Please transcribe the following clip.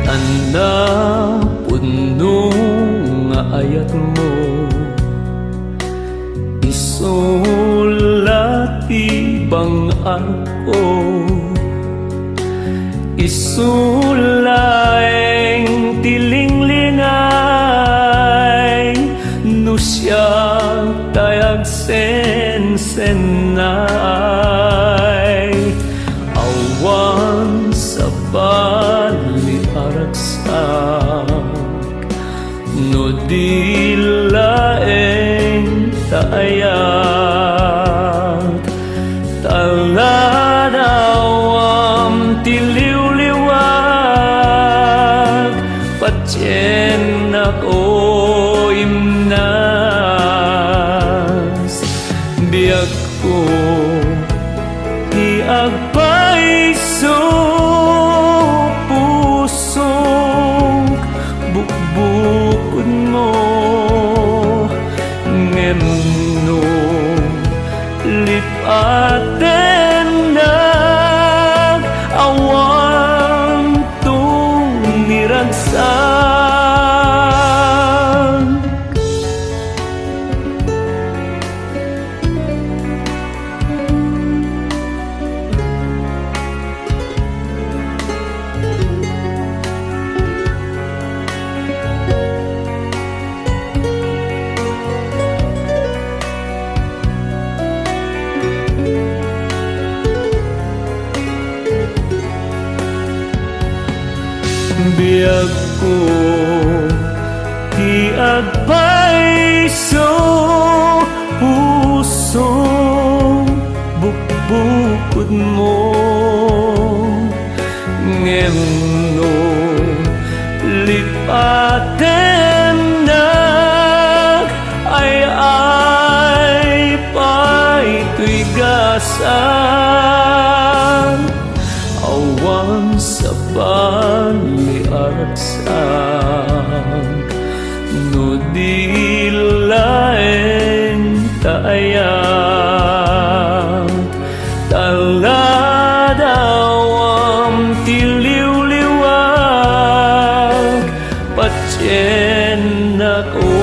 Anda puno nga ayat mo, isulat ibang ako, isulaeng tilinglingay, no siya tayag sen-senay. Awan sa paliaragsak, no di laeng taayat, taladawam tiliw-liwag, patyen ako imnas. Biyag ko iagpaiso, pusong bukbukod mo, ngemno lipaten nag awang tumiragsak. Biyag ko iagpaiso, pusong bukbukod mo, ngemno lipaten nag ay pa'y tuigasan. Awan sa paliaragsak, no di laeng taayat, taladawam tiliw-liwag, patyen ako